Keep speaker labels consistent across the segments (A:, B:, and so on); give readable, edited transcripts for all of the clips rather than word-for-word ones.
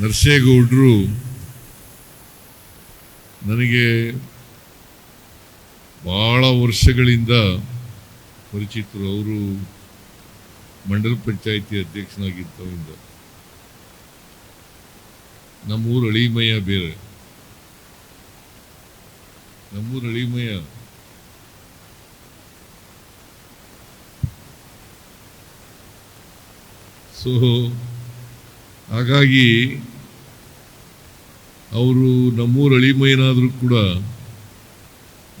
A: ನರಸೇಗೌಡರು ನನಗೆ ಬಹಳ ವರ್ಷಗಳಿಂದ ಪರಿಚಿತರು. ಅವರು ಮಂಡಲ ಪಂಚಾಯಿತಿ ಅಧ್ಯಕ್ಷನಾಗಿದ್ದವರಿಂದ. ನಮ್ಮೂರು ಅಳಿಮಯ್ಯ ಬೇರೆ, ನಮ್ಮೂರು ಅಳಿಮಯ್ಯ. ಸೊ ಹಾಗಾಗಿ ಅವರು ನಮ್ಮೂರು ಅಳಿಮಯ್ಯನಾದರೂ ಕೂಡ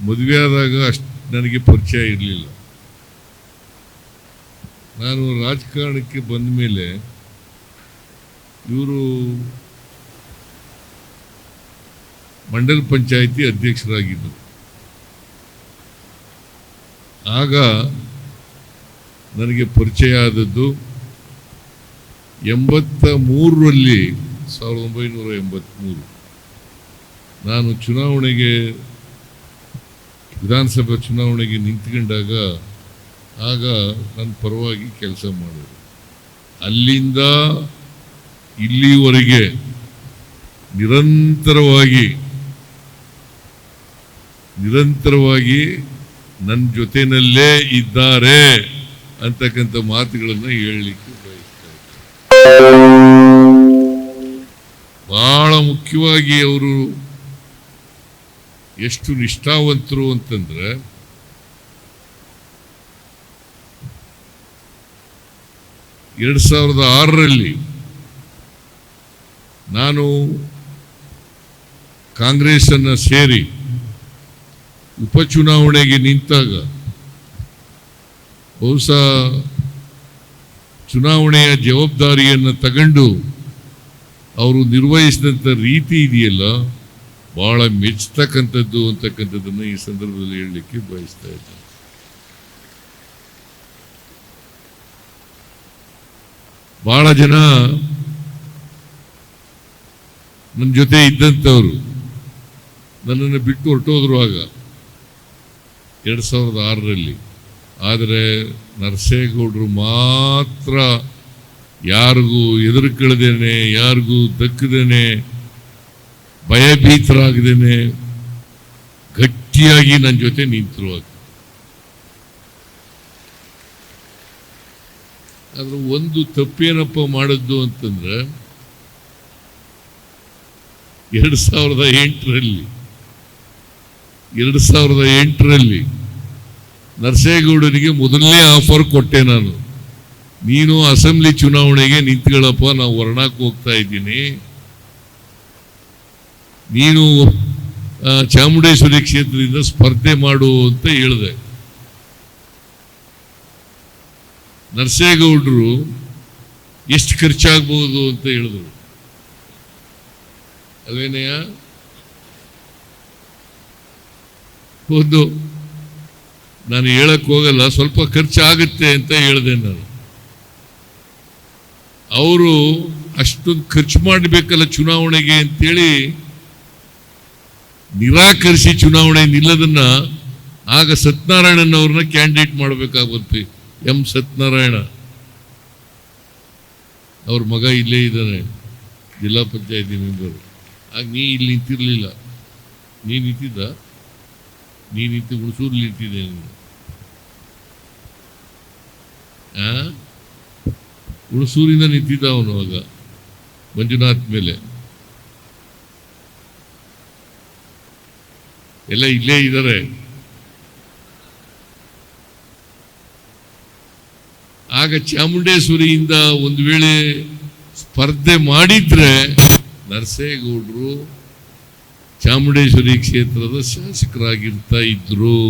A: ಮದುವೆ ಆದಾಗ ಅಷ್ಟು ನನಗೆ ಪರಿಚಯ ಇರಲಿಲ್ಲ. ನಾನು ರಾಜಕಾರಣಕ್ಕೆ ಬಂದ ಮೇಲೆ ಇವರು ಮಂಡಲ ಪಂಚಾಯಿತಿ ಅಧ್ಯಕ್ಷರಾಗಿದ್ದರು. ಆಗ ನನಗೆ ಪರಿಚಯ ಆದದ್ದು 1983 1983 ನಾನು ಚುನಾವಣೆಗೆ, ವಿಧಾನಸಭಾ ಚುನಾವಣೆಗೆ ನಿಂತ್ಕೊಂಡಾಗ ಆಗ ನನ್ನ ಪರವಾಗಿ ಕೆಲಸ ಮಾಡಿದ್ರು. ಅಲ್ಲಿಂದ ಇಲ್ಲಿವರೆಗೆ ನಿರಂತರವಾಗಿ ನನ್ನ ಜೊತೆನಲ್ಲೇ ಇದ್ದಾರೆ ಅಂತಕ್ಕಂಥ ಮಾತುಗಳನ್ನು ಹೇಳಲಿಕ್ಕೆ ಬಯಸ್ತಾ ಇದ್ದೀನಿ. ಬಹಳ ಮುಖ್ಯವಾಗಿ ಅವರು ಎಷ್ಟು ನಿಷ್ಠಾವಂತರು ಅಂತಂದ್ರೆ, ಎರಡು 2006 ನಾನು ಕಾಂಗ್ರೆಸ್ ಅನ್ನ ಸೇರಿ ಉಪಚುನಾವಣೆಗೆ ನಿಂತಾಗ ಬಹುಶಃ ಚುನಾವಣೆಯ ಜವಾಬ್ದಾರಿಯನ್ನು ತಗೊಂಡು ಅವರು ನಿರ್ವಹಿಸಿದಂಥ ರೀತಿ ಇದೆಯಲ್ಲ, ಬಹಳ ಮೆಚ್ಚತಕ್ಕಂಥದ್ದು ಅಂತಕ್ಕಂಥದ್ದನ್ನು ಈ ಸಂದರ್ಭದಲ್ಲಿ ಹೇಳಲಿಕ್ಕೆ ಬಯಸ್ತಾ ಇದ್ದೇನೆ. ಬಹಳ ಜನ ನನ್ನ ಜೊತೆ ಇದ್ದಂಥವ್ರು ನನ್ನನ್ನು ಬಿಟ್ಟು ಹೊರಟೋದ್ರು ಆಗ 2006. ಆದರೆ ನರಸೇಗೌಡರು ಮಾತ್ರ ಯಾರಿಗೂ ಎದುರುಕೊಳ್ಳದೇನೆ, ಯಾರಿಗೂ ದಕ್ಕದೇನೆ, ಭಯಭೀತರಾಗದೇನೆ ಗಟ್ಟಿಯಾಗಿ ನನ್ನ ಜೊತೆ ನಿಂತರು. ಆದ್ರೆ ಒಂದು ತಪ್ಪೇನಪ್ಪ ಮಾಡಿದ್ದು ಅಂತಂದ್ರೆ, 2008 ನರಸೇಗೌಡರಿಗೆ ಮೊದಲನೇ ಆಫರ್ ಕೊಟ್ಟೆ ನಾನು. ನೀನು ಅಸೆಂಬ್ಲಿ ಚುನಾವಣೆಗೆ ನಿಂತ್ಕೊಳ್ಳಪ್ಪ, ನಾವು ವರ್ಣಕ್ಕೆ ಹೋಗ್ತಾ ಇದ್ದೀನಿ, ನೀನು ಚಾಮುಂಡೇಶ್ವರಿ ಕ್ಷೇತ್ರದಿಂದ ಸ್ಪರ್ಧೆ ಮಾಡು ಅಂತ ಹೇಳಿದೆ. ನರಸೇಗೌಡರು ಎಷ್ಟು ಖರ್ಚಾಗಬಹುದು ಅಂತ ಹೇಳಿದ್ರು ಅಲ್ವೇನಯ್ಯ? ಒಂದು ನಾನು ಹೇಳಕ್ ಹೋಗಲ್ಲ, ಸ್ವಲ್ಪ ಖರ್ಚಾಗುತ್ತೆ ಅಂತ ಹೇಳಿದೆ ನಾನು. ಅವರು ಅಷ್ಟೊಂದು ಖರ್ಚು ಮಾಡಬೇಕಲ್ಲ ಚುನಾವಣೆಗೆ ಅಂತೇಳಿ ನಿರಾಕರಿಸಿ ಚುನಾವಣೆ ನಿಲ್ಲದನ್ನ ಆಗ ಸತ್ಯನಾರಾಯಣನ್ ಅವ್ರನ್ನ ಕ್ಯಾಂಡಿಡೇಟ್ ಮಾಡಬೇಕಾಗುತ್ತೆ. ಎಂ ಸತ್ಯನಾರಾಯಣ ಅವ್ರ ಮಗ ಇಲ್ಲೇ ಇದ್ದಾನೆ, ಜಿಲ್ಲಾ ಪಂಚಾಯತಿ ಮೆಂಬರ್. ಆಗ ನೀ ಇಲ್ಲಿ ನಿಂತಿರ್ಲಿಲ್ಲ, ನೀ ನಿಂತಿದ್ದ, ನೀ ನಿಂತು ಹುಣಸೂರಲ್ಲಿ ನಿಂತಿದ್ದೆ. ಹುಣಸೂರಿಂದ ನಿಂತಿದ್ದ ಅವನು ಆಗ ಮಂಜುನಾಥ್ ಮೇಲೆ. ಎಲ್ಲ ಇಲ್ಲೇ ಇದ್ದಾರೆ. ಆಗ ಚಾಮುಂಡೇಶ್ವರಿಯಿಂದ ಒಂದು ವೇಳೆ ಸ್ಪರ್ಧೆ ಮಾಡಿದ್ರೆ ನರಸೇಗೌಡರು ಚಾಮುಂಡೇಶ್ವರಿ ಕ್ಷೇತ್ರದ ಶಾಸಕರಾಗಿರ್ತಾ ಇದ್ರು.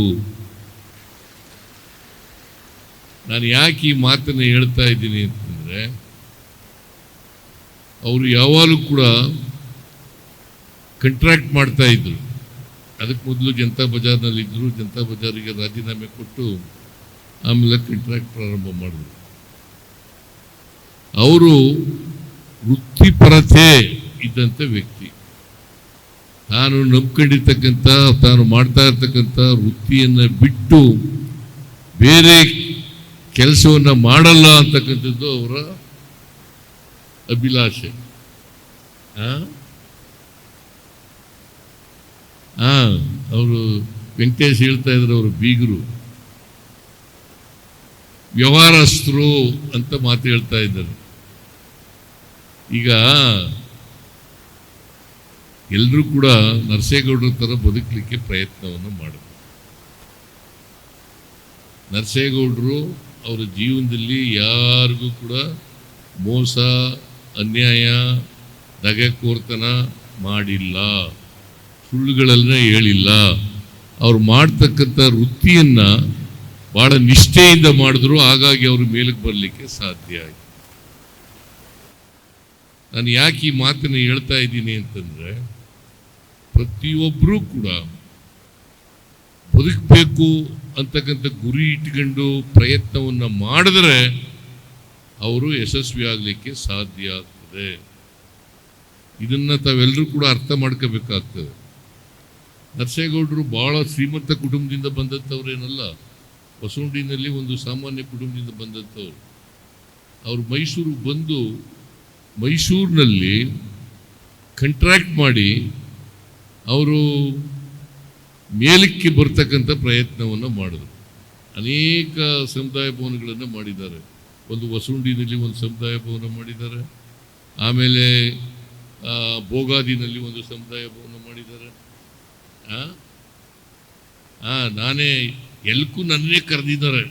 A: ನಾನು ಯಾಕೆ ಈ ಮಾತನ್ನು ಹೇಳ್ತಾ ಇದ್ದೀನಿ ಅಂತಂದ್ರೆ, ಅವರು ಯಾವಾಗಲೂ ಕೂಡ ಕಾಂಟ್ರಾಕ್ಟ್ ಮಾಡ್ತಾ ಇದ್ರು. ಅದಕ್ಕೆ ಮೊದಲು ಜನತಾ ಬಜಾರ್ನಲ್ಲಿ ಇದ್ರು, ಜನತಾ ಬಜಾರಿಗೆ ರಾಜೀನಾಮೆ ಕೊಟ್ಟು ಆಮೇಲೆ ಕಾಂಟ್ರಾಕ್ಟ್ ಪ್ರಾರಂಭ ಮಾಡಿದ್ರು. ಅವರು ವೃತ್ತಿಪರತೆ ಇದ್ದಂಥ ವ್ಯಕ್ತಿ. ತಾನು ನಂಬ್ಕೊಂಡಿರ್ತಕ್ಕಂಥ, ತಾನು ಮಾಡ್ತಾ ಇರ್ತಕ್ಕಂಥ ವೃತ್ತಿಯನ್ನು ಬಿಟ್ಟು ಬೇರೆ ಕೆಲಸವನ್ನು ಮಾಡಲ್ಲ ಅಂತಕ್ಕಂಥದ್ದು ಅವರ ಅಭಿಲಾಷೆ. ಅವರು ವೆಂಕಟೇಶ್ ಹೇಳ್ತಾ ಇದ್ರು, ಅವರು ಬೀಗರು ವ್ಯವಹಾರಸ್ಥರು ಅಂತ ಮಾತು ಹೇಳ್ತಾ ಇದ್ದಾರೆ. ಈಗ ಎಲ್ಲರೂ ಕೂಡ ನರಸೇಗೌಡರ ಥರ ಬದುಕಲಿಕ್ಕೆ ಪ್ರಯತ್ನವನ್ನು ಮಾಡಿದ್ರು. ನರಸೇಗೌಡರು ಅವರ ಜೀವನದಲ್ಲಿ ಯಾರಿಗೂ ಕೂಡ ಮೋಸ, ಅನ್ಯಾಯ, ದಗೆಕೋರ್ತನ ಮಾಡಿಲ್ಲ, ಸುಳ್ಳುಗಳನ್ನ ಹೇಳಿಲ್ಲ. ಅವ್ರು ಮಾಡ್ತಕ್ಕಂಥ ವೃತ್ತಿಯನ್ನ ಬಹಳ ನಿಷ್ಠೆಯಿಂದ ಮಾಡಿದ್ರು. ಹಾಗಾಗಿ ಅವರು ಮೇಲಕ್ಕೆ ಬರಲಿಕ್ಕೆ ಸಾಧ್ಯ ಆಯಿತು. ನಾನು ಯಾಕೆ ಈ ಮಾತನ್ನು ಹೇಳ್ತಾ ಇದ್ದೀನಿ ಅಂತಂದ್ರೆ, ಪ್ರತಿಯೊಬ್ಬರೂ ಕೂಡ ಬದುಕಬೇಕು ಅಂತಕ್ಕಂಥ ಗುರಿ ಇಟ್ಕೊಂಡು ಪ್ರಯತ್ನವನ್ನು ಮಾಡಿದ್ರೆ ಅವರು ಯಶಸ್ವಿ ಆಗಲಿಕ್ಕೆ ಸಾಧ್ಯ ಆಗ್ತದೆ. ಇದನ್ನ ತಾವೆಲ್ಲರೂ ಕೂಡ ಅರ್ಥ ಮಾಡ್ಕೋಬೇಕಾಗ್ತದೆ. ನರಸೇಗೌಡರು ಬಹಳ ಶ್ರೀಮಂತ ಕುಟುಂಬದಿಂದ ಬಂದಂಥವ್ರೇನಲ್ಲ, ಬಸವನಗುಡಿನಲ್ಲಿ ಒಂದು ಸಾಮಾನ್ಯ ಕುಟುಂಬದಿಂದ ಬಂದಂಥವ್ರು. ಅವರು ಮೈಸೂರಿಗೆ ಬಂದು ಮೈಸೂರಿನಲ್ಲಿ ಕಂಟ್ರಾಕ್ಟ್ ಮಾಡಿ ಅವರು ಮೇಲಕ್ಕೆ ಬರ್ತಕ್ಕಂಥ ಪ್ರಯತ್ನವನ್ನು ಮಾಡಿದ್ರು. ಅನೇಕ ಸಮುದಾಯ ಭವನಗಳನ್ನು ಮಾಡಿದ್ದಾರೆ. ಒಂದು ಬಸವನಗುಡಿನಲ್ಲಿ ಒಂದು ಸಮುದಾಯ ಭವನ ಮಾಡಿದ್ದಾರೆ, ಆಮೇಲೆ ಭೋಗಾದಿನಲ್ಲಿ ಒಂದು ಸಮುದಾಯ ಭವನ ಮಾಡಿದ್ದಾರೆ. ನಾನೇ ಎಲ್ಲಕ್ಕೂ ನನ್ನೇ ಕರೆದಿದ್ದಾರೆ.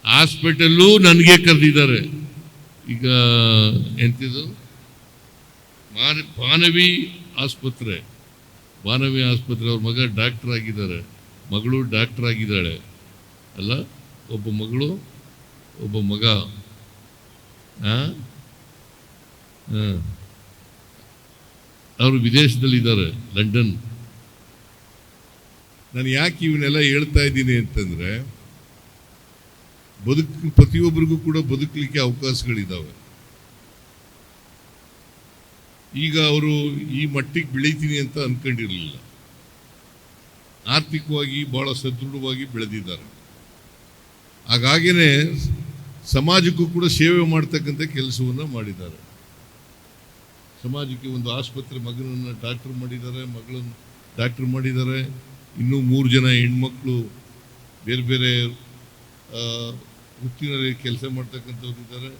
A: ಹಾಸ್ಪಿಟಲ್ಲೂ ನನಗೆ ಕರೆದಿದ್ದಾರೆ. ಈಗ ಎಂತಿದು ಬಾನವಿ ಆಸ್ಪತ್ರೆ ಅವ್ರ ಮಗ ಡಾಕ್ಟರ್ ಆಗಿದ್ದಾರೆ, ಮಗಳು ಡಾಕ್ಟರ್ ಆಗಿದ್ದಾಳೆ ಅಲ್ಲ, ಒಬ್ಬ ಮಗಳು ಒಬ್ಬ ಮಗ. ಅವರು ವಿದೇಶದಲ್ಲಿದ್ದಾರೆ, ಲಂಡನ್. ನಾನು ಯಾಕೆ ಇವನ್ನೆಲ್ಲ ಹೇಳ್ತಾ ಇದ್ದೀನಿ ಅಂತಂದ್ರೆ, ಪ್ರತಿಯೊಬ್ಬರಿಗೂ ಕೂಡ ಬದುಕಲಿಕ್ಕೆ ಅವಕಾಶಗಳಿದ್ದಾವೆ. ಈಗ ಅವರು ಈ ಮಟ್ಟಿಗೆ ಬೆಳೀತೀನಿ ಅಂತ ಅನ್ಕೊಂಡಿರಲಿಲ್ಲ. ಆರ್ಥಿಕವಾಗಿ ಬಹಳ ಸದೃಢವಾಗಿ ಬೆಳೆದಿದ್ದಾರೆ. ಹಾಗಾಗಿನೇ ಸಮಾಜಕ್ಕೂ ಕೂಡ ಸೇವೆ ಮಾಡ್ತಕ್ಕಂಥ ಕೆಲಸವನ್ನು ಮಾಡಿದ್ದಾರೆ. ಸಮಾಜಕ್ಕೆ ಒಂದು ಆಸ್ಪತ್ರೆ, ಮಗನನ್ನು ಡಾಕ್ಟರ್ ಮಾಡಿದ್ದಾರೆ, ಮಗಳನ್ನು ಡಾಕ್ಟರ್ ಮಾಡಿದ್ದಾರೆ. ಇನ್ನೂ 3 ಜನ ಹೆಣ್ಮಕ್ಳು ಬೇರೆ ಬೇರೆ ವೃತ್ತಿನಲ್ಲಿ ಕೆಲಸ ಮಾಡ್ತಕ್ಕಂಥವ್ರು ಇದ್ದಾರೆ.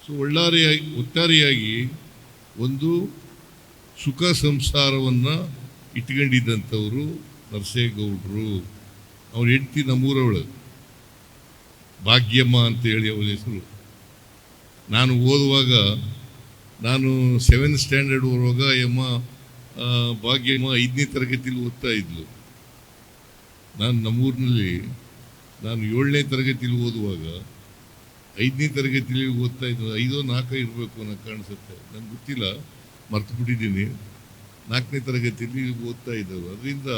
A: ಸೊ ಒಟ್ಟಾರೆಯಾಗಿ ಒಂದು ಸುಖ ಸಂಸಾರವನ್ನು ಇಟ್ಕೊಂಡಿದ್ದಂಥವರು ನರಸೇಗೌಡರು. ಅವ್ರ ಹೆಂಡತಿ ನಮ್ಮೂರವಳು, ಭಾಗ್ಯಮ್ಮ ಅಂತ ಹೇಳಿ ಅವಳ ಹೆಸರು. ನಾನು ಓದುವಾಗ, ನಾನು 7th ಸ್ಟ್ಯಾಂಡರ್ಡ್ ಓದುವಾಗ ಭಾಗ್ಯಮ್ಮ 5ನೇ ತರಗತಿಯಲ್ಲಿ ಓದ್ತಾ ಇದ್ಲು. ನಾನು ನಮ್ಮೂರಿನಲ್ಲಿ 7ನೇ ತರಗತಿಯಲ್ಲಿ ಓದುವಾಗ 5ನೇ ತರಗತಿಯಲ್ಲಿ ಓದ್ತಾ ಇದ್ಲು. 5 4 ಇರಬೇಕು ನನಗೆ ಕಾಣಿಸುತ್ತೆ, ನನಗೆ ಗೊತ್ತಿಲ್ಲ, ಮರ್ತು ಬಿಟ್ಟಿದ್ದೀನಿ. 4ನೇ ತರಗತಿಯಲ್ಲಿ ಓದ್ತಾ ಇದ್ದವು. ಅದರಿಂದ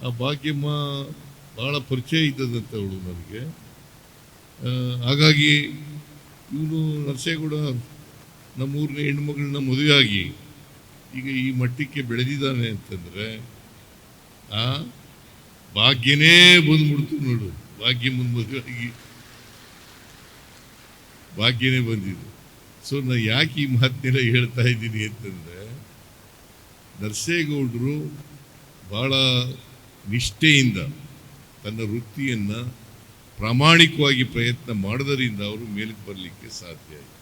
A: ಆ ಭಾಗ್ಯಮ್ಮ ಭಾಳ ಪರಿಚಯ ಇದ್ದದಂಥವಳು ನನಗೆ. ಹಾಗಾಗಿ ಇವನು ನರಸೇಗೌಡ ನಮ್ಮೂರಿನ ಹೆಣ್ಮಗಳನ್ನ ಮದುವೆಯಾಗಿ ಈಗ ಈ ಮಟ್ಟಕ್ಕೆ ಬೆಳೆದಿದ್ದಾನೆ ಅಂತಂದರೆ ಆ ಭಾಗ್ಯನೇ ಬಂದ್ಬಿಡ್ತು ನೋಡು. ಭಾಗ್ಯಮ್ಮನ ಮದುವೆಯಾಗಿ ಭಾಗ್ಯನೇ ಬಂದಿದ್ದು. ಸೊ ನಾನು ಯಾಕೆ ಈ ಮಾತನ್ನೆಲ್ಲ ಹೇಳ್ತಾ ಇದ್ದೀನಿ ಅಂತಂದರೆ, ನರಸೇಗೌಡರು ಭಾಳ ನಿಷ್ಠೆಯಿಂದ ತನ್ನ ವೃತ್ತಿಯನ್ನು ಪ್ರಾಮಾಣಿಕವಾಗಿ ಪ್ರಯತ್ನ ಮಾಡೋದರಿಂದ ಅವರು ಮೇಲಕ್ಕೆ ಬರಲಿಕ್ಕೆ ಸಾಧ್ಯ ಆಯಿತು.